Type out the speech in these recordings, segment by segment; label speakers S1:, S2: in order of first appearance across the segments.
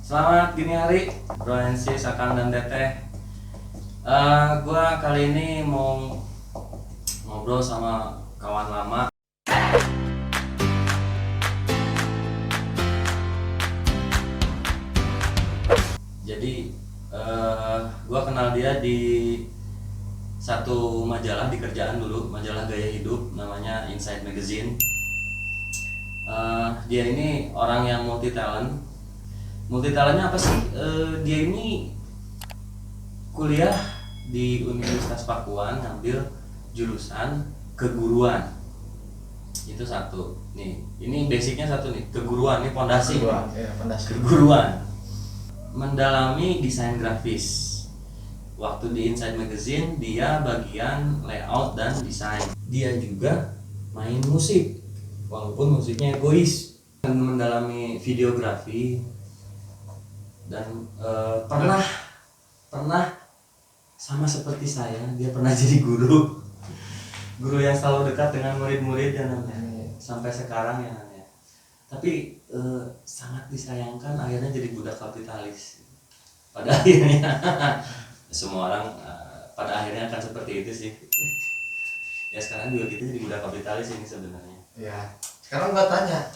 S1: Selamat gini hari, Bro NC, Sakang dan Teteh. Gua kali ini mau ngobrol sama kawan lama. Jadi gua kenal dia di satu majalah di kerjaan dulu, majalah gaya hidup namanya Inside Magazine. Dia ini orang yang multi talent. Multi talentnya apa sih? Dia ini kuliah di Universitas Pakuan, ngambil jurusan keguruan. Itu satu. Nih, ini basicnya satu nih, keguruan, ini pondasi. Keguruan. Mendalami desain grafis. Waktu di Inside Magazine dia bagian layout dan desain. Dia juga main musik, walaupun musiknya egois. Dan mendalami videografi. Dan pernah sama seperti saya, dia pernah jadi guru yang selalu dekat dengan murid-murid dan sampai sekarang ya. Tapi sangat disayangkan akhirnya jadi budak kapitalis pada akhirnya. Semua orang pada akhirnya akan seperti itu sih. Ya sekarang juga kita jadi budak kapitalis ini sebenarnya.
S2: Ya sekarang gua tanya.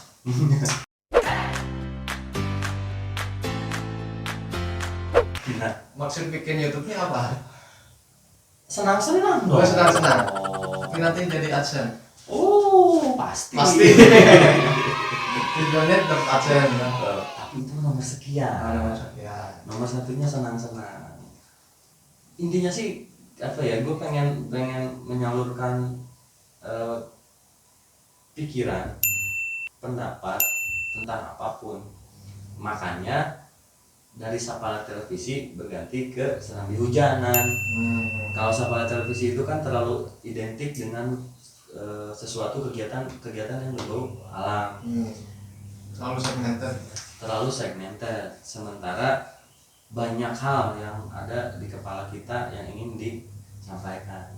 S1: Nah,
S2: maksud bikin YouTube-nya apa?
S1: senang-senang dong.
S2: Gua senang-senang.
S1: Oh.
S2: Tapi nanti jadi AdSense.
S1: Oh, pasti.
S2: Tujuannya tetap AdSense kan?
S1: Tapi itu nomor sekian. Nomor satunya senang-senang. Intinya sih apa ya? Gue pengen menyalurkan pikiran, pendapat tentang apapun. Makanya dari Sapala Televisi berganti ke Serambi Hujanan. Kalau Sapala Televisi itu kan terlalu identik dengan sesuatu kegiatan yang berbau alam. Terlalu segmented. Sementara banyak hal yang ada di kepala kita yang ingin disampaikan.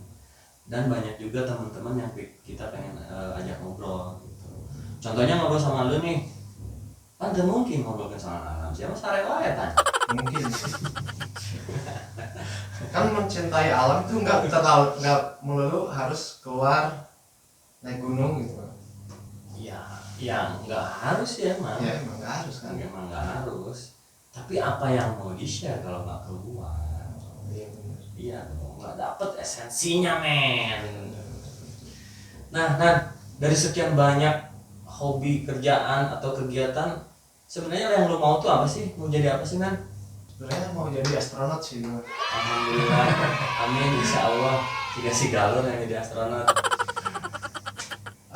S1: Dan banyak juga teman-teman yang kita pengen ajak ngobrol gitu. Contohnya ngobrol sama lu nih. Kan gak mungkin ngobrol sama alam, siapa sarela ya tan?
S2: Mungkin kan mencintai alam itu nggak melulu harus keluar naik gunung gitu.
S1: Ya nggak harus ya emang.
S2: Ya emang nggak harus kan.
S1: Emang nggak harus. Tapi apa yang mau di-share kalau nggak keluar?
S2: Iya benar.
S1: Iya dong, nggak dapet esensinya men. Nah dari sekian banyak hobi, kerjaan atau kegiatan, sebenarnya yang lo mau tuh apa sih? Mau jadi apa sih man?
S2: Sebenarnya mau jadi astronot sih gua.
S1: Alhamdulillah, amin, insya Allah dikasih galon yang jadi astronot.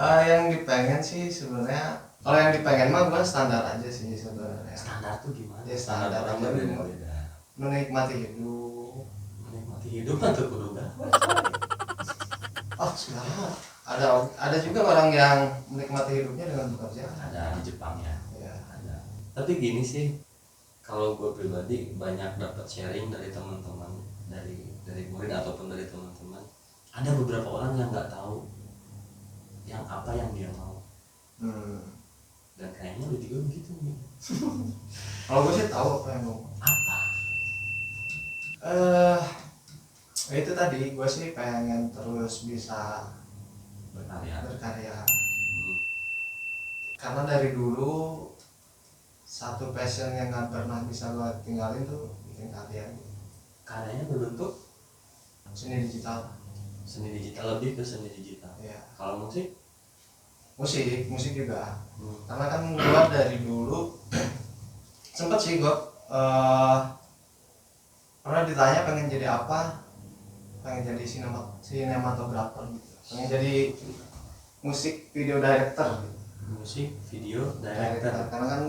S2: Yang dipengen sih sebenarnya, kalau yang dipengen mah gua standar aja sih sebenarnya.
S1: Standar tuh gimana?
S2: Ya, standar
S1: orang
S2: aja
S1: berbeda-beda.
S2: Menikmati hidup.
S1: Menikmati hidup atau kudu gawat?
S2: Oh segala. Ada juga orang yang menikmati hidupnya dengan bekerja.
S1: Ada di Jepang ya.
S2: Ya.
S1: Ada. Tapi gini sih, kalau gue pribadi banyak dapat sharing dari teman-teman, dari murid ataupun dari teman-teman. Ada beberapa orang yang nggak tahu yang apa yang dia mau. Dan kayaknya lu juga begitu nih.
S2: Kalau gue sih tahu apa yang mau.
S1: Apa?
S2: Itu tadi gue sih pengen terus bisa
S1: Berkarya.
S2: Karena dari dulu satu passion yang nggak pernah bisa gue tinggalin tuh bikin karya.
S1: Karyanya berbentuk
S2: Seni digital.
S1: seni digital, lebih ke seni digital.
S2: Ya.
S1: Kalau musik
S2: juga. Karena kan gue dari dulu sempet sih gue pernah ditanya pengen jadi apa, pengen jadi sinematografer gitu, pengen jadi musik video director gitu.
S1: Musik video director.
S2: Karena kan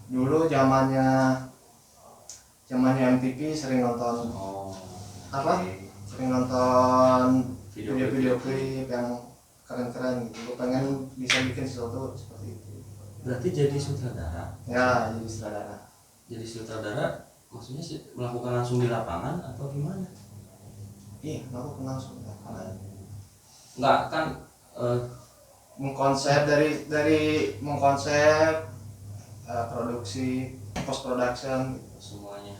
S2: dulu zamannya MTV sering nonton sering nonton video klip yang keren-keren gitu. Gue pengen bisa bikin sesuatu seperti itu.
S1: Berarti jadi sutradara.
S2: Ya, jadi sutradara.
S1: Jadi sutradara maksudnya sih melakukan langsung di lapangan atau gimana?
S2: Iya, aku langsung di lapangan.
S1: Enggak kan
S2: Mengkonsep dari mengkonsep produksi post production
S1: semuanya.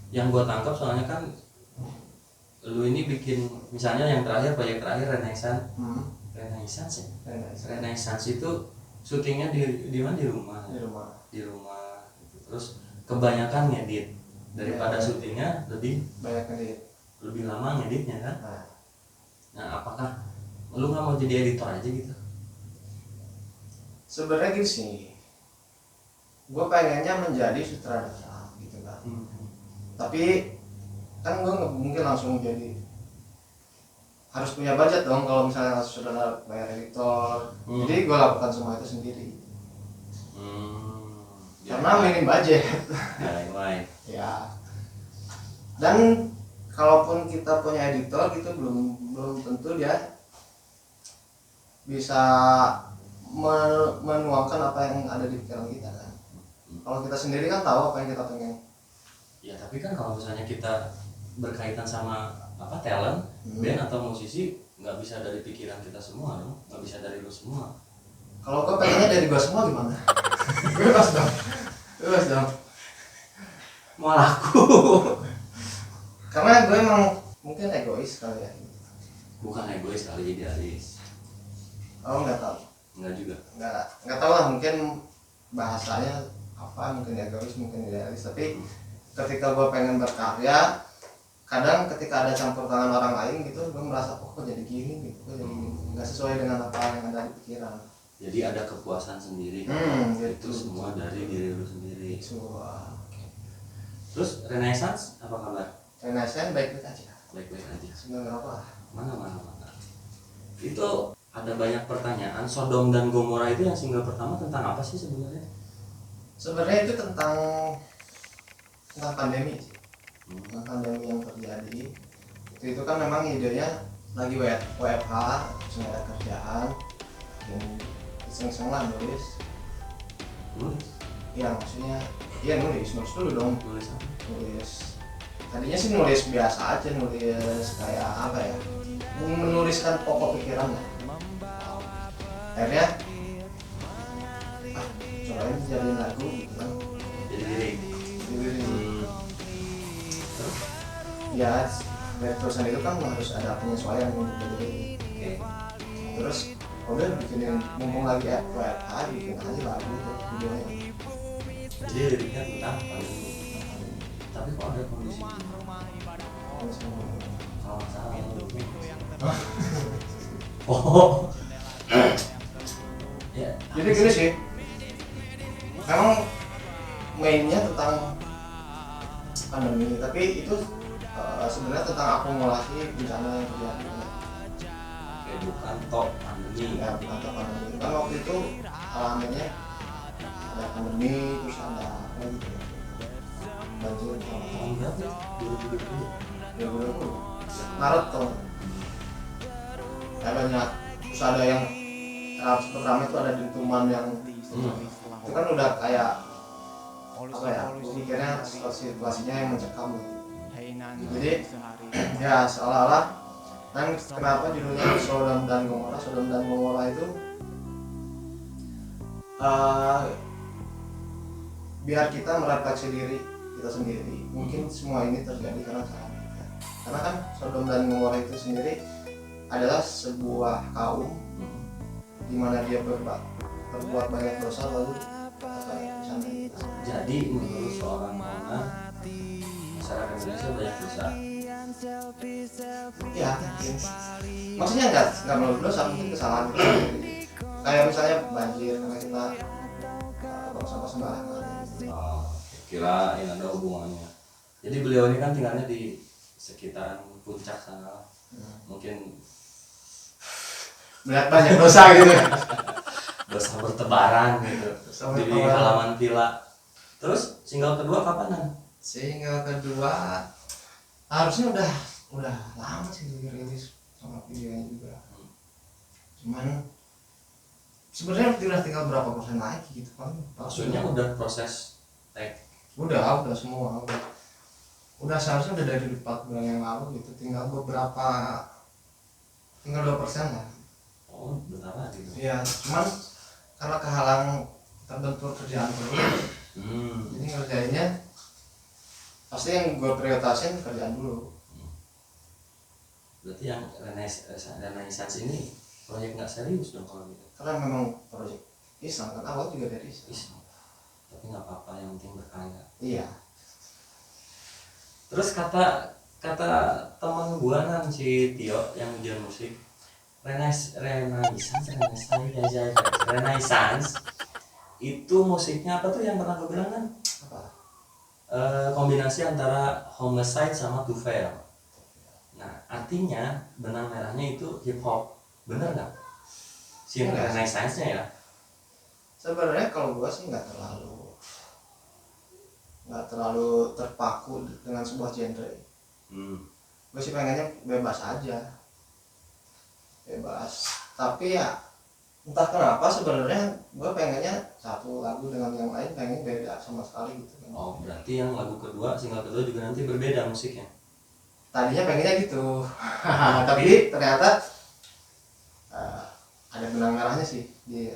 S1: Yang gua tangkap soalnya kan lu ini bikin misalnya yang terakhir, proyek terakhir Renaissance. Renaissance ya? Renaissance itu syutingnya di mana? Di rumah. Di rumah. Terus kebanyakan ngedit daripada syutingnya lebih
S2: banyak ngedit.
S1: Lebih lama ngeditnya kan? Nah, apakah lu nggak mau jadi editor aja gitu?
S2: Sebenarnya gitu sih, gue pengennya menjadi sutradara gitu kan. Tapi kan gue nggak mungkin langsung jadi, harus punya budget dong kalau misalnya sutradara bayar editor. Jadi gue lakukan semua itu sendiri. Karena minim budget. Ya. Dan kalaupun kita punya editor gitu belum tentu dia bisa menuangkan apa yang ada di pikiran kita kan. Kalau kita sendiri kan tahu apa yang kita pengen.
S1: Ya tapi kan kalau misalnya kita berkaitan sama talent, band atau musisi, nggak bisa dari pikiran kita semua dong, nggak bisa dari lu semua.
S2: Kalau kau pengennya dari gua semua gimana? Bebas dong.
S1: Mau laku.
S2: Karena gue emang mungkin egois kali ya.
S1: Bukan egois kali, idealis.
S2: Oh nggak tahu.
S1: Enggak juga.
S2: Nggak tahu lah, mungkin bahasanya apa, mungkin egois, mungkin idealis. Tapi ketika gue pengen berkarya, kadang ketika ada campur tangan orang lain gitu, gue merasa kok jadi gini gitu, kok jadi gini, nggak sesuai dengan apa yang ada di pikiran.
S1: Jadi ada kepuasan sendiri.
S2: Gitu.
S1: Itu semua dari diri lu sendiri. Terus Renaissance apa kabar?
S2: Renaissance baik-baik aja.
S1: Baik-baik aja.
S2: Sebenarnya apa?
S1: Mana. Itu ada banyak pertanyaan. Sodom dan Gomora itu yang single pertama tentang apa sih sebenarnya?
S2: Sebenarnya itu tentang pandemi sih. Tentang pandemi yang terjadi. Itu kan memang idenya lagi WFH, terus nggak ada kerjaan, iseng-iseng lah nulis. Iya maksudnya, nulis dulu dong. Nulis. Tadinya sih nulis biasa aja, nulis kayak apa ya? Menuliskan pokok pikirannya. Akhirnya cobain jadiin lagu gitu kan.
S1: Jadi lirik.
S2: Ya dari tulisan itu kan harus ada penyesuaian untuk lirik. Terus udah bikinin, mumpung lagi WFH, bikin aja lagu tuh videonya.
S1: Jadi liriknya tentang pandemi. Tapi kok ada kondisi kalau salah ya.
S2: Jadi gini sih, memang mainnya tentang pandemi, tapi itu sebenarnya tentang akumulasi bencana yang terjadi.
S1: Bukan top pandemi.
S2: Ya bukan top pandemi. Kan waktu itu alaminya ada pandemi, terus ada apa gitu, banjir
S1: tahun berapa?
S2: 2020 Maret tuh. Kayak banyak, terus ada yang sempat ramai tuh, ada dentuman yang itu kan udah kayak apa ya, pikirnya situasinya yang mencekam gitu. Jadi ya seolah-olah, dan kenapa judulnya Sodom dan Gomora itu biar kita merefleksi diri kita sendiri. Mungkin semua ini terjadi karena kesalahan kita. Karena kan Sodom dan Gomora itu sendiri adalah sebuah kaum di mana dia berbuat banyak dosa lalu
S1: jadi menurut seorang owner masyarakat Indonesia banyak dosa.
S2: Ya mungkin. Maksudnya nggak melulu dosa, mungkin kesalahan kita sendiri. Kayak misalnya banjir karena kita buang sampah sembarangan.
S1: Kira ini ada hubungannya. Jadi beliau ini kan tinggalnya di sekitaran puncak sana. Mungkin
S2: melihat banyak dosa gitu.
S1: Dosa bertebaran gitu di halaman villa. Terus single kedua kapanan?
S2: Single kedua harusnya udah lama sih dirilis sama videonya juga. Cuman sebenarnya udah tinggal berapa persen lagi gitu kan.
S1: Maksudnya udah proses tag.
S2: Udah semua udah seharusnya udah dari 4 bulan yang lalu gitu, tinggal 2% lah.
S1: Oh bentar lagi gitu.
S2: Iya, cuman karena kehalang terbentur kerjaan terus, Jadi ngerjainnya pasti yang gue prioritasin kerjaan dulu.
S1: Berarti yang Renaissance ini proyek nggak serius dong kalau gitu?
S2: Karena memang proyek iseng kan, awal juga dari
S1: iseng. Tapi nggak apa-apa, yang penting berkarya.
S2: Iya.
S1: Terus kata teman gua kan si Tio yang ujian musik, Renaissance itu musiknya apa tuh yang pernah gue bilang kan?
S2: Apa?
S1: Kombinasi antara Homicide sama Too Fair. Nah, artinya benang merahnya itu hip hop, bener nggak? Si Renaissance-nya ya?
S2: Sebenarnya kalau gua sih nggak terlalu terpaku dengan sebuah genre. Gue sih pengennya bebas aja, bebas. Tapi ya entah kenapa sebenarnya gue pengennya satu lagu dengan yang lain pengen beda sama sekali gitu kan.
S1: Oh, berarti yang lagu kedua, single kedua juga nanti berbeda musiknya?
S2: Tadinya pengennya gitu. Tapi ternyata ada benang merahnya sih di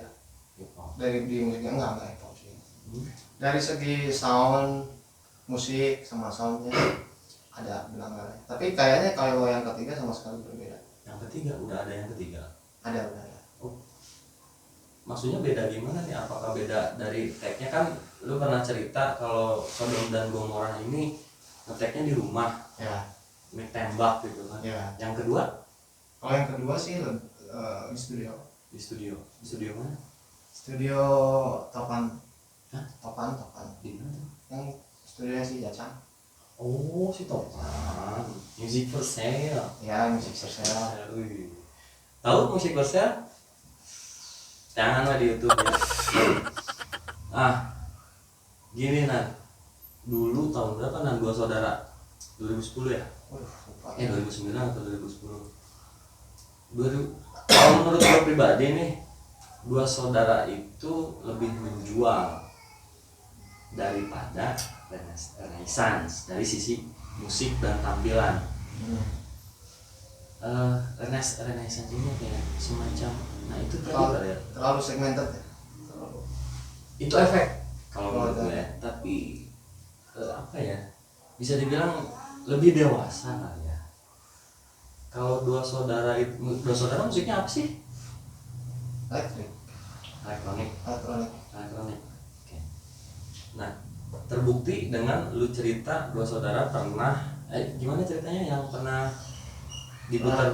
S2: musiknya. Enggak hip hop sih. Dari segi sound musik sama soundnya ada benang merahnya. Tapi kayaknya kalau yang ketiga sama sekali berbeda.
S1: Yang ketiga udah ada yang ketiga? Ada. Oh, maksudnya beda gimana nih? Apakah beda dari tag-nya? Kan lu pernah cerita kalau Sodom dan Gomorrah ini ngeteknya di rumah
S2: ya,
S1: mic tembak gitu kan ya. Yang kedua?
S2: Kalau yang kedua sih di studio.
S1: Di studio mana?
S2: Studio Topan.
S1: Hah?
S2: Topan
S1: Di mana?
S2: yang studionya si Jacang.
S1: Oh, si Topan. Music for Sale.
S2: Ya, Music for Sale.
S1: Tahu Music for Sale? Janganlah di YouTube ya. Gini Nan, dulu tahun berapa Nan dua saudara? 2010 ya? 2009 atau 2010? Kalau menurut gue pribadi nih, dua saudara itu lebih menjual daripada Renaissance dari sisi musik dan tampilan. Renaissance ini kayak semacam, nah itu
S2: terlalu segmented ya.
S1: Itu efek kalau menurut gue ya. Tapi apa ya, bisa dibilang lebih dewasa lah ya. Kalau dua saudara musiknya apa sih? Elektronik. Oke. Nah, terbukti dengan lu cerita dua saudara pernah gimana ceritanya yang pernah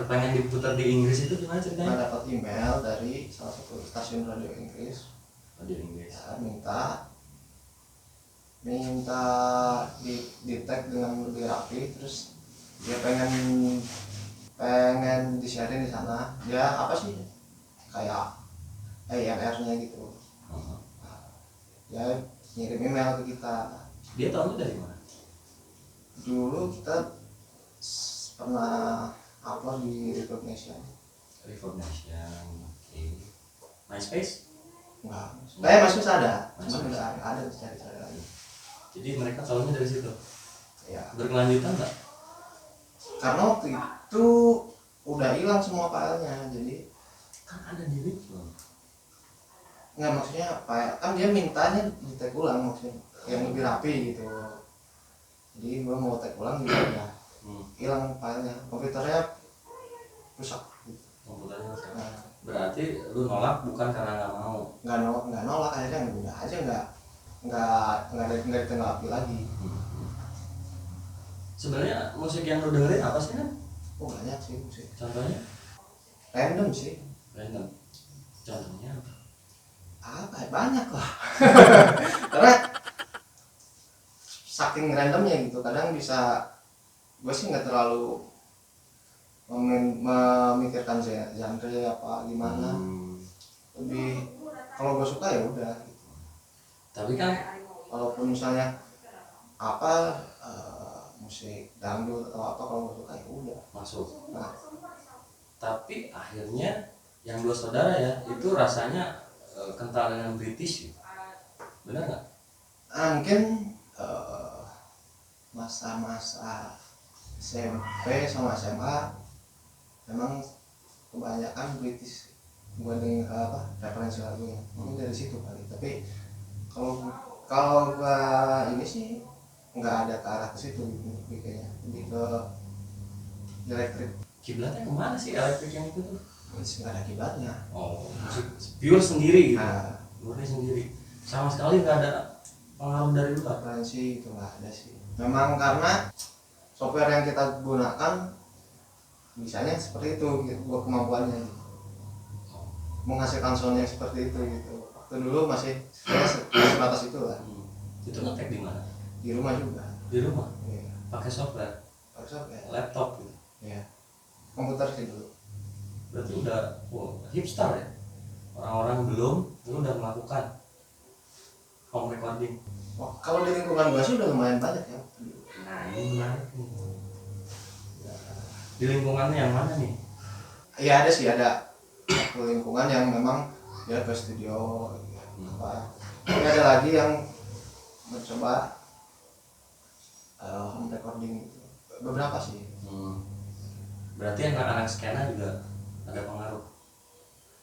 S1: pengen diputar di Inggris itu gimana ceritanya?
S2: Dapat email dari salah satu stasiun radio Inggris. Ya, minta di tag dengan lebih rapi, terus dia pengen di-share di sana. Dia apa sih? Kayak AMR-nya gitu. Ya ngirim email ke kita.
S1: Dia tahu dari mana?
S2: Dulu kita pernah upload di Reverb Nation.
S1: Oke. MySpace?
S2: Enggak. MySpace ada. Ada cari lagi. Jadi
S1: mereka tahunya dari situ.
S2: Ya.
S1: Berkelanjutan nggak?
S2: Karena waktu itu udah hilang semua filenya, jadi
S1: kan ada di Reverb.
S2: Nggak, maksudnya file kan dia mintanya di tag ulang, maksudnya yang lebih rapi gitu. Jadi gua mau tag ulang juga udah hilang filenya, komputernya rusak gitu.
S1: Komputernya rusak. Berarti lu nolak bukan karena nggak mau?
S2: Nggak nolak, akhirnya udah aja nggak ditanggapi lagi.
S1: Sebenarnya musik yang lu dengerin apa sih kan?
S2: Oh banyak sih musik.
S1: Contohnya?
S2: Random sih.
S1: Contohnya
S2: apa? Banyak lah. Karena saking randomnya gitu, kadang bisa gue sih nggak terlalu memikirkan genre apa gimana. Lebih kalau gue suka ya udah gitu.
S1: Tapi kan
S2: walaupun misalnya apa musik dangdut atau apa, kalau gue suka ya udah
S1: masuk. Nah, tapi akhirnya yang dua saudara ya itu rasanya kental dengan British, benar nggak?
S2: Mungkin masa-masa SMP sama SMA memang kebanyakan British gue denger referensi lagunya, mungkin dari situ kali. Tapi kalau Kalau gua ini sih nggak ada ke arah ke situ gitu, kayaknya lebih ke elektrik.
S1: Kiblatnya kemana sih elektrik yang itu tuh?
S2: Masih nggak ada kiblatnya.
S1: Oh, musik pure sendiri gitu.
S2: Nah,
S1: Murni sendiri. Sama sekali nggak ada pengaruh dari luar.
S2: referensi itu nggak ada sih. Memang karena software yang kita gunakan misalnya seperti itu gitu, gua kemampuannya gitu. Menghasilkan sound yang seperti itu gitu. Waktu dulu masih sebatas itu lah.
S1: Itu ngetek di mana?
S2: Di rumah juga.
S1: Di rumah.
S2: Iya.
S1: Pakai software,
S2: Pakai software.
S1: laptop gitu.
S2: Iya. Komputer sih dulu.
S1: Berarti udah hipster ya. Orang-orang belum, lu udah melakukan home recording.
S2: Wah, kalau di lingkungan gua sih udah lumayan banyak ya.
S1: Nah ini menarik nih. Di lingkungannya yang mana nih?
S2: Iya ada sih, ada satu lingkungan yang memang dia ke studio apa. Tapi ada lagi yang mencoba home recording gitu. Beberapa sih.
S1: Berarti anak-anak skena juga ada pengaruh.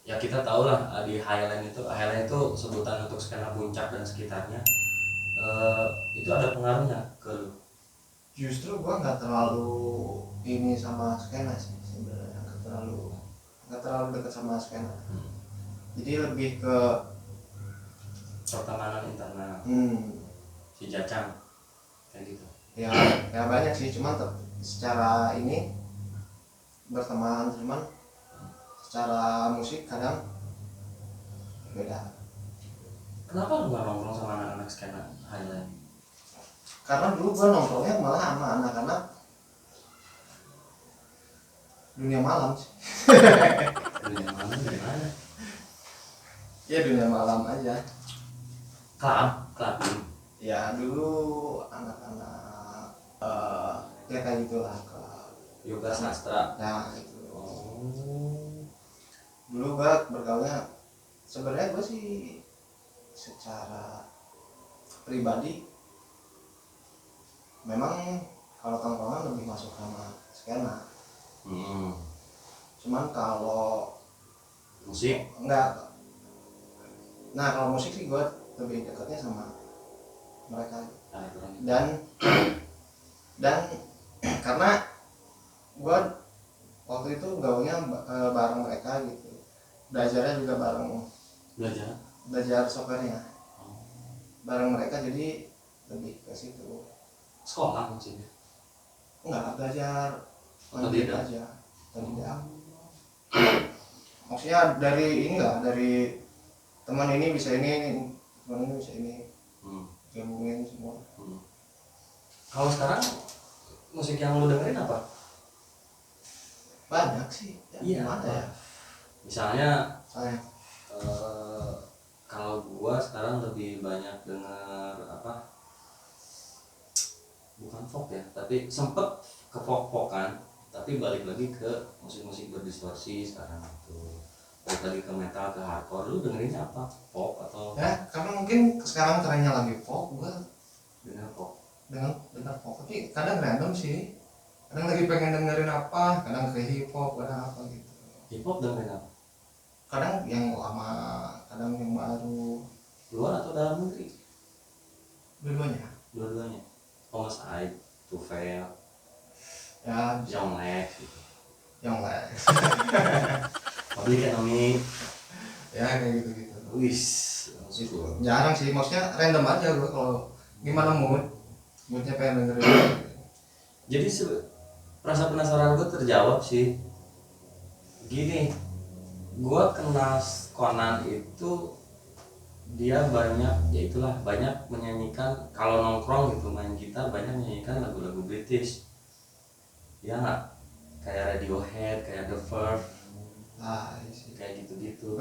S1: Ya kita tahu lah di Highland itu sebutan untuk skena puncak dan sekitarnya. Itu ada pengaruhnya ke lu.
S2: Justru gua nggak terlalu ini sama skena sih sebenarnya, nggak terlalu dekat sama skena. Jadi lebih ke
S1: Pertemanan internal si Jacang kayak gitu.
S2: ya banyak sih, cuman secara ini berteman, cuman secara musik kadang beda.
S1: Kenapa lu nggak nongkrong sama anak-anak skena Highland?
S2: Karena dulu gua nongkrongnya malah sama anak-anak dunia malam sih.
S1: Dunia mana dari mana?
S2: Ya dunia malam aja.
S1: Klub.
S2: Ya dulu anak-anak ya kayak gitulah, ke
S1: Yoga sastra.
S2: nah itu.
S1: Oh.
S2: Dulu gua bergaulnya sebenarnya gua sih secara pribadi memang kalau tongkrongan lebih masuk sama skena. Cuman kalau
S1: Musik.
S2: enggak, nah kalau musik sih gue lebih dekatnya sama mereka. Dan karena gue waktu itu gaulnya bareng mereka gitu, belajarnya juga bareng, belajar softwarenya bareng mereka, jadi lebih ke situ.
S1: Sekolah maksudnya?
S2: Enggak, belajar mandiri aja, tidak. Maksudnya dari ini enggak, dari teman ini bisa ini, teman ini bisa ini, gabungin semua.
S1: Kalau sekarang musik yang lu dengerin apa?
S2: Banyak sih ya,
S1: iya,
S2: gimana ya,
S1: misalnya
S2: saya
S1: kalau gua sekarang lebih banyak denger apa, bukan folk ya, tapi sempet ke folk-folkan, tapi balik lagi ke musik-musik berdistorsi sekarang itu, balik lagi ke metal, ke hardcore. Lu dengerinnya apa? Folk atau
S2: ya, karena mungkin sekarang trennya lagi folk, gua
S1: denger folk?
S2: dengar folk, tapi kadang random sih, kadang lagi pengen dengerin apa, kadang ke hip hop, kadang apa gitu.
S1: Hip hop dengerin apa?
S2: Kadang yang lama, kadang yang baru.
S1: Luar atau dalam negeri?
S2: Dua-duanya.
S1: Dua-duanya. Homicide, Tufel,
S2: Ya,
S1: Young Lex gitu.
S2: yang lain.
S1: Public Enemy.
S2: Ya kayak gitu-gitu.
S1: Wis,
S2: Itu jarang sih, maksudnya random aja gue kalau gimana moodnya pengen dengerin.
S1: Jadi rasa penasaran gue terjawab sih. Gini, gue kenal Conan itu dia banyak, ya itulah, banyak menyanyikan, kalau nongkrong gitu main gitar banyak menyanyikan lagu-lagu British. Ya nggak? Kayak Radiohead, kayak The Verve,
S2: Sih.
S1: kayak gitu-gitu.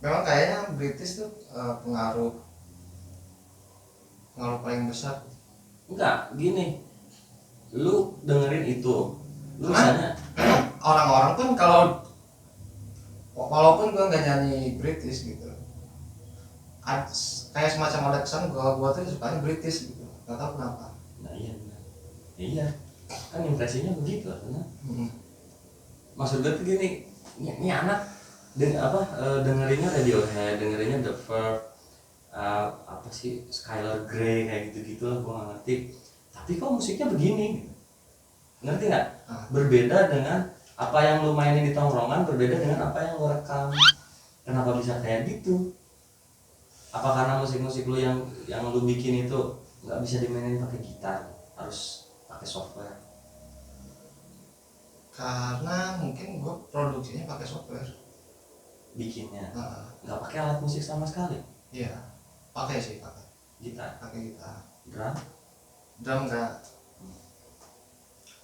S2: Memang kayaknya British tuh pengaruh paling besar.
S1: Enggak, gini, lu dengerin itu, lu misalnya
S2: orang-orang pun walaupun gue nggak nyanyi British gitu, kayak semacam ada kesan gue tuh sukanya British gitu, nggak tahu kenapa.
S1: nah iya kan impresinya begitu kan. Maksud gue tuh gini, ini anak dengerinnya Radiohead, dengerinnya The Verve, apa sih Skylar Grey kayak gitu-gitu lah, gue nggak ngerti. Tapi kok musiknya begini, ngerti nggak? Berbeda dengan apa yang lu mainin di tongkrongan, berbeda dengan apa yang lu rekam. Kenapa bisa kayak gitu? Apa karena musik-musik lu yang lu bikin itu nggak bisa dimainin pakai gitar, harus pakai software?
S2: Karena mungkin gue produksinya pakai software.
S1: Bikinnya nggak pakai alat musik sama sekali?
S2: Iya, pakai
S1: Gitar,
S2: pakai gitar.
S1: drum
S2: Enggak.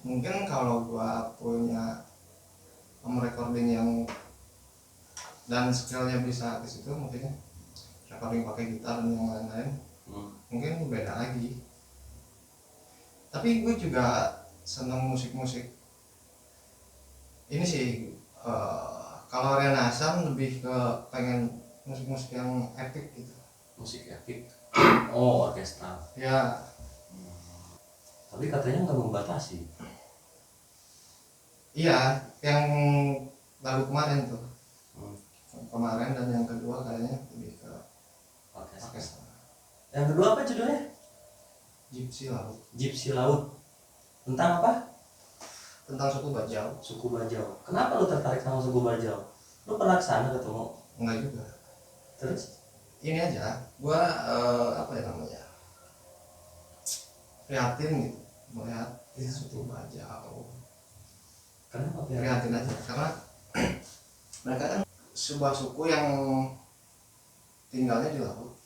S2: Mungkin kalau gue punya home recording yang dan skillnya bisa ke situ, mungkin recording pakai gitar dan yang lain-lain, mungkin beda lagi. Tapi gue juga seneng musik-musik ini sih, kalau Rian Hasan lebih ke pengen musik-musik yang epic gitu.
S1: Musik epic. Oh, orkestra
S2: Ya.
S1: Tapi katanya nggak membatasi.
S2: Iya, yang lagu kemarin tuh, kemarin dan yang kedua kayaknya lebih ke orkestra.
S1: Yang kedua apa judulnya? Gypsy Laut. Tentang apa?
S2: Tentang suku Bajau.
S1: Suku Bajau. Kenapa lu tertarik sama suku Bajau? Lu pernah kesana ketemu?
S2: Enggak juga.
S1: Terus?
S2: Ini aja, gua apa ya namanya, prihatin gitu melihat suku Bajau.
S1: Kenapa
S2: Prihatin aja karena mereka kan sebuah suku yang tinggalnya di laut.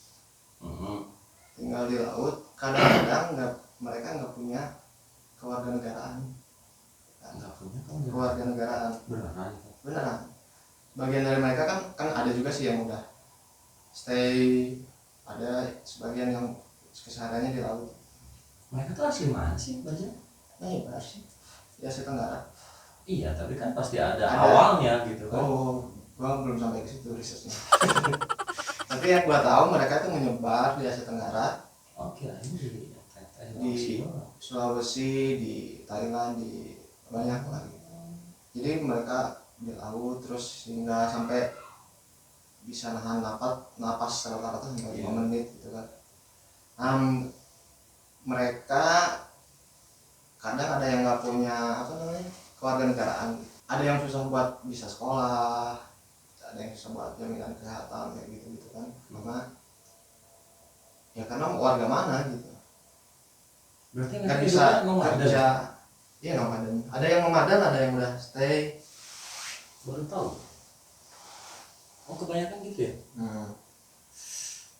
S2: Tinggal di laut, kadang-kadang mereka nggak punya kewarganegaraan. Kewarganegaraan. Beneran. Bagian dari mereka kan ada juga sih yang udah stay, ada sebagian yang kesehariannya di laut.
S1: Mereka tuh asli mana sih Bajau?
S2: Iya sih, di Asia Tenggara.
S1: Iya, tapi kan pasti ada awalnya gitu kan.
S2: Oh, gua belum sampai ke situ risetnya. Tapi yang gua tahu mereka tuh menyebar di Asia Tenggara.
S1: Oke, ini
S2: di Sulawesi, di Thailand, di banyak lagi. Jadi mereka di laut terus hingga sampai bisa nahan napas rata-rata sampai 5 menit gitu kan. Mereka kadang ada yang nggak punya kewarganegaraan, ada yang susah buat bisa sekolah, ada yang susah buat jaminan kesehatan kayak gitu kan. Karena warga mana gitu.
S1: Berarti
S2: nggak bisa kerja. Iya, nomaden. Ada yang nomaden, ada yang udah stay.
S1: Baru tahu. Oh, kebanyakan gitu ya.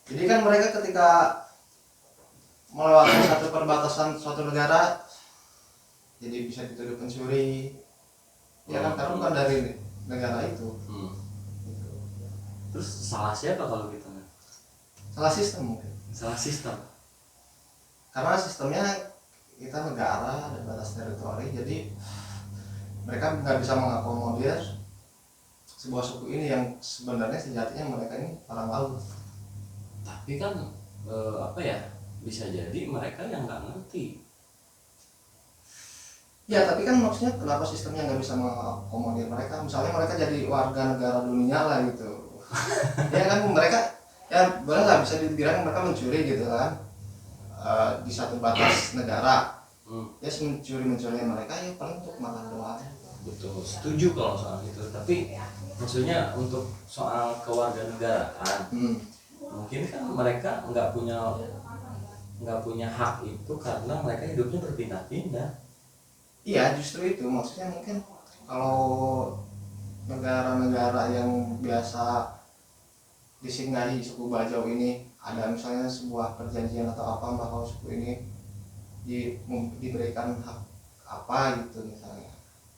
S2: Jadi kan mereka ketika melewati satu perbatasan suatu negara, jadi bisa dituduh pencuri. Ya kan, karena bukan dari negara itu. Gitu.
S1: Terus salah siapa kalau gitu?
S2: Salah sistem mungkin.
S1: Salah sistem.
S2: Karena sistemnya kita negara, ada batas teritori, jadi mereka nggak bisa mengakomodir sebuah suku ini yang sebenarnya sejatinya mereka ini orang laut.
S1: Tapi kan bisa jadi mereka yang nggak ngerti.
S2: Ya, tapi kan maksudnya kenapa sistemnya nggak bisa mengakomodir mereka? Misalnya mereka jadi warga negara dunia lah gitu. Ya kan, mereka ya boleh nggak bisa dibilang mereka mencuri gitu kan, di satu batas negara. Ya mencuri mereka ya paling untuk makan doang.
S1: Betul, setuju kalau soal itu. Tapi maksudnya untuk soal kewarganegaraan, mungkin kan mereka nggak punya hak itu karena mereka hidupnya berpindah-pindah. Iya,
S2: justru itu maksudnya. Mungkin kalau negara-negara yang biasa disinggahi suku Bajau ini, ada misalnya sebuah perjanjian atau apa bahwa suku ini diberikan hak apa gitu misalnya,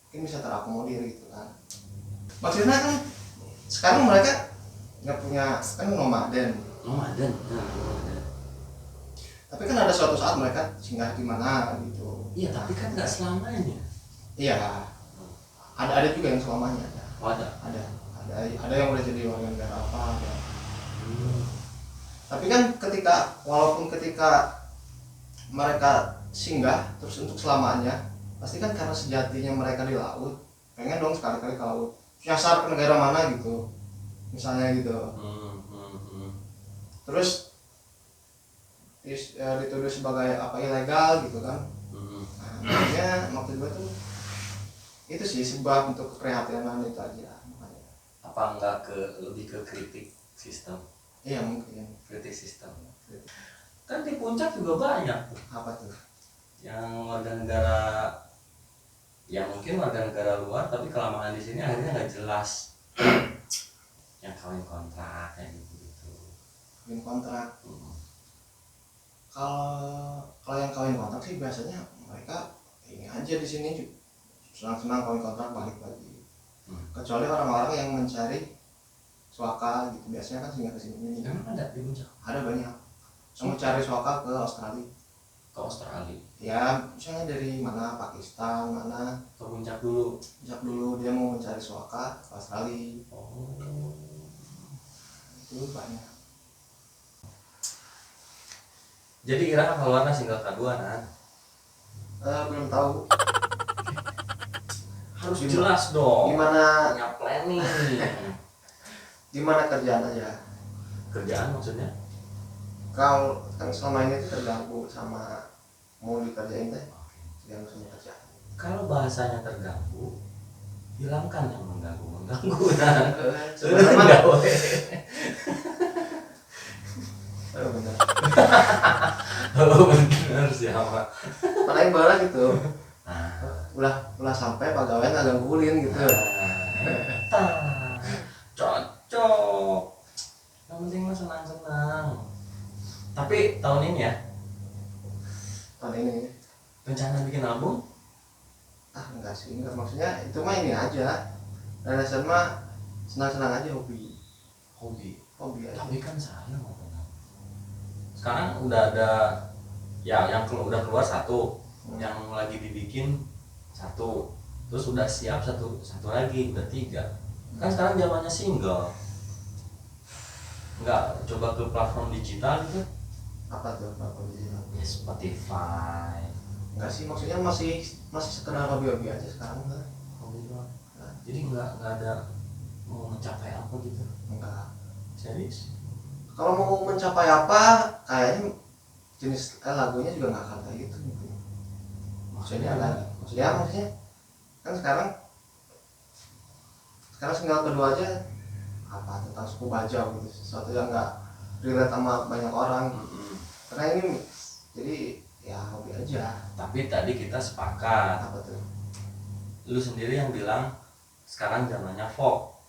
S2: mungkin bisa terakomodir gitu kan. Maksudnya kan sekarang mereka nggak punya kan nomaden. Tapi kan ada suatu saat mereka singgah di mana gitu.
S1: Iya, tapi kan nggak selamanya.
S2: Iya, ada juga yang selamanya. Ada yang udah jadi warga negara apa ada. Tapi kan walaupun ketika mereka singgah terus untuk selamanya, pasti kan karena sejatinya mereka di laut, pengen dong sekali-kali ke laut, nyasar ke negara mana gitu misalnya gitu. Terus dituduh sebagai apa ilegal gitu kan. Nah, makanya maksud gue tuh itu sih sebab untuk keprihatinan itu aja makanya.
S1: Apa enggak lebih ke kritik sistem?
S2: Iya mungkin
S1: Kritik sistem. Kan di puncak juga banyak
S2: apa tuh
S1: yang warga negara, ya mungkin warga negara luar tapi kelamaan di sini akhirnya nggak jelas. Yang kawin kontrak kayak gitu.
S2: kawin kontrak. Kalau yang kawin kontrak sih biasanya mereka ini aja di sini senang-senang kawin kontrak balik lagi. Kecuali orang-orang yang mencari suaka gitu, biasanya kan singgah ke sini.
S1: Emang ada di puncak?
S2: Ada banyak yang mencari suaka ke Australia.
S1: Ke Australia?
S2: Ya misalnya dari mana, Pakistan mana,
S1: Ke puncak dulu?
S2: Puncak dulu dia mau mencari suaka ke Australia.
S1: Oh,
S2: itu banyak.
S1: jadi Ira keluar single kedua kan?
S2: Belum tahu.
S1: Harus jelas dong.
S2: Gimana
S1: Punya planning.
S2: gimana kerjaan aja?
S1: Kerjaan maksudnya?
S2: Kalau kan selama ini tuh terganggu sama mau dikerjain teh, terganggu sama kerjaan.
S1: Kalau bahasanya terganggu, hilangkan yang mengganggu kan?
S2: Sebenarnya benar.
S1: Oh benar siapa?
S2: Paling barat gitu.
S1: Nah,
S2: Ulah sampai pegawai nggak gangguin gitu.
S1: Cocok. Yang penting mah senang-senang. Tapi tahun ini ya,
S2: Tahun ini
S1: rencana bikin album?
S2: enggak sih, enggak, maksudnya itu mah ini aja. Alasan mah senang-senang aja, hobi aja.
S1: Tapi kan saya mau tenang. Sekarang udah ada ya yang udah keluar satu, yang lagi dibikin satu, terus udah siap satu lagi, udah 3. Kan sekarang zamannya single. Enggak coba ke platform digital gitu?
S2: Apa tuh platform digital?
S1: Ya Spotify.
S2: Enggak sih, maksudnya masih sekedar hobi aja sekarang kan.
S1: Hobi doang. Jadi enggak ada mau mencapai apa gitu.
S2: Enggak.
S1: Serius?
S2: Kalau mau mencapai apa, kayaknya jenis lagunya juga nggak akan kayak gitu. Maksudnya kan sekarang single kedua aja apa tentang suku Bajaw gitu, sesuatu yang nggak relate sama banyak orang. Karena ini jadi ya hobi aja.
S1: Tapi tadi kita sepakat.
S2: Apa tuh?
S1: Lu sendiri yang bilang sekarang zamannya folk.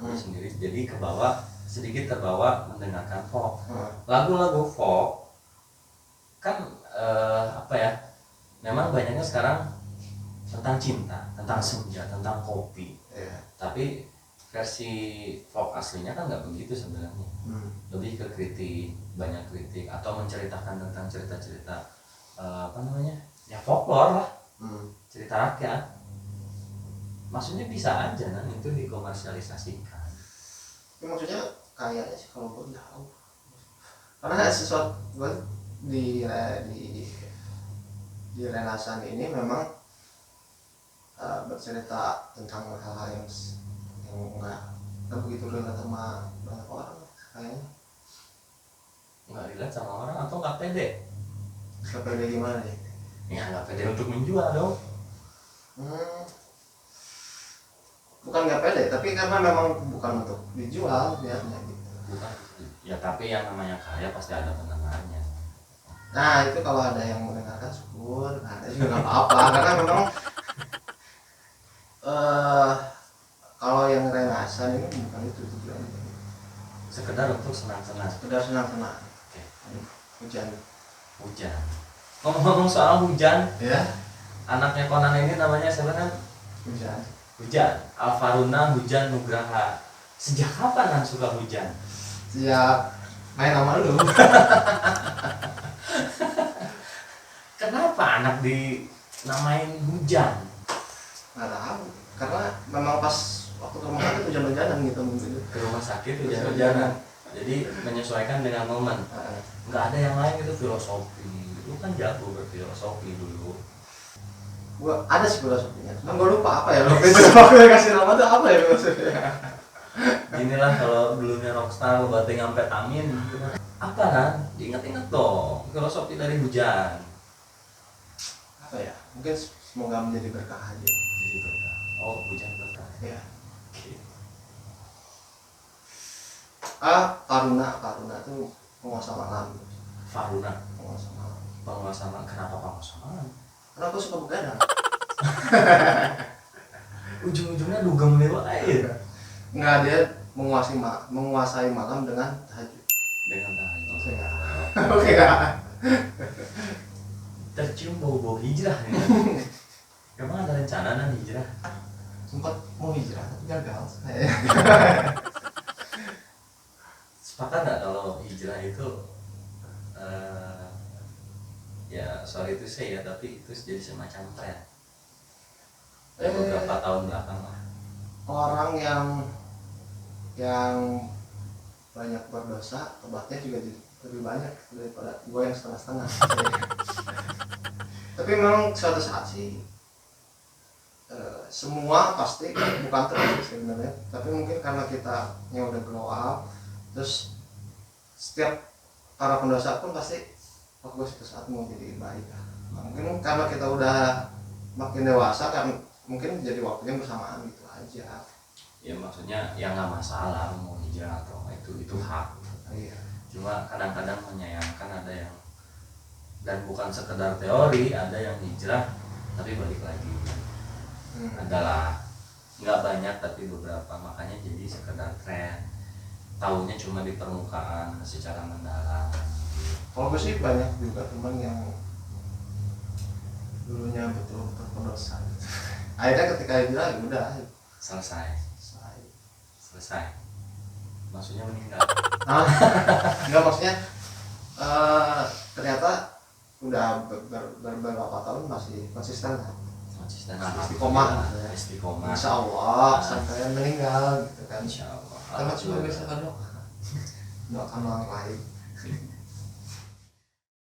S1: Lu sendiri jadi sedikit terbawa mendengarkan folk. Lagu-lagu folk kan apa ya? Memang banyaknya sekarang tentang cinta, tentang senja, tentang kopi. Tapi versi folk aslinya kan nggak begitu sebenarnya. Lebih ke kritik, banyak kritik atau menceritakan tentang cerita-cerita apa namanya? Ya folklore lah. Cerita rakyat. Maksudnya bisa aja kan itu dikomersialisasikan.
S2: Ya, maksudnya kayaknya sih kalau gue tahu. Karena sesuatu gue di Renasan ini memang bercerita tentang hal-hal yang nggak begitu relate sama banyak orang kayaknya.
S1: Nggak relate sama orang atau nggak pede?
S2: Nggak pede gimana nih?
S1: Ya nggak pede untuk menjual dong.
S2: Bukan nggak pede, tapi karena memang bukan untuk dijual biarnya gitu.
S1: Bukan. Ya tapi yang namanya karya pasti ada pendengarnya.
S2: Nah itu kalau ada yang mendengarkan syukur, nah ada juga nggak apa-apa karena memang kalau yang Renasan ini bukan itu tujuannya.
S1: Sekedar untuk senang-senang.
S2: Sekedar senang-senang.
S1: Oke.
S2: Hujan.
S1: Ngomong-ngomong soal hujan,
S2: Ya.
S1: anaknya Conan ini namanya siapa kan? Hujan. Alvaruna Hujan Nugraha. Sejak kapan kan suka hujan?
S2: Sejak main sama lu.
S1: Kenapa anak dinamain Hujan?
S2: Nggak tahu. Karena memang pas waktu ke rumah sakit hujan-hujanan gitu mungkin.
S1: Ke rumah sakit hujan-hujanan. Jadi menyesuaikan dengan momen. Nggak ada yang lain itu filosofi. Lu kan jago berfilosofi dulu.
S2: Gua ada sih filosofinya. Cuma gua lupa apa ya. Waktu kasih nama tuh apa ya filosofinya.
S1: Inilah kalau dulunya rockstar berarti ngampe amin gitu. Apa kan? Diingat-ingat dong filosofi dari hujan.
S2: Apa ya? Mungkin semoga menjadi berkah aja.
S1: Jadi berkah. Oh, hujan berkah.
S2: Ya.
S1: Oke.
S2: Karuna tuh penguasa malam.
S1: Faruna,
S2: Penguasa malam.
S1: penguasa malam. Kenapa penguasa malam?
S2: Karena aku suka begadang.
S1: Ujung-ujungnya dugem lewat air
S2: Nggak, dia menguasai malam dengan tahajud.
S1: dengan tahajud.
S2: Oke nggak? Oke nggak?
S1: Tercium bau-bau hijrah ya. Emang ada rencana dan hijrah?
S2: Sempat mau hijrah tapi gagal.
S1: Sepakat nggak kalau hijrah itu ya sorry itu saya ya, tapi itu jadi semacam tren beberapa tahun belakang lah.
S2: Orang yang banyak berdosa, tobatnya juga lebih banyak daripada gue yang setengah-setengah. Tapi memang suatu saat sih semua pasti bukan terus sebenarnya, tapi mungkin karena kita yang udah grow up, terus setiap para pendosa pun pasti suatu saat mau jadi baik. Mungkin karena kita udah makin dewasa kan, mungkin jadi waktunya bersamaan gitu aja.
S1: Ya maksudnya ya nggak masalah mau hijrah atau itu hak.
S2: Iya.
S1: Cuma kadang-kadang menyayangkan ada yang, dan bukan sekedar teori, ada yang hijrah tapi balik lagi. Adalah nggak banyak tapi beberapa, makanya jadi sekedar tren, tahunya cuma di permukaan secara mendalam.
S2: Kalau gue sih banyak juga teman yang dulunya betul-betul pendosa. Akhirnya ketika hijrah ya udah
S1: Selesai. Maksudnya meninggal.
S2: Enggak, maksudnya ternyata udah beberapa tahun masih konsisten lah.
S1: Konsisten
S2: Istiqomah.
S1: Istiqomah.
S2: Insya Allah sampai meninggal gitu kan.
S1: Insya Allah.
S2: Karena cuma bisa doa, doakan orang lain.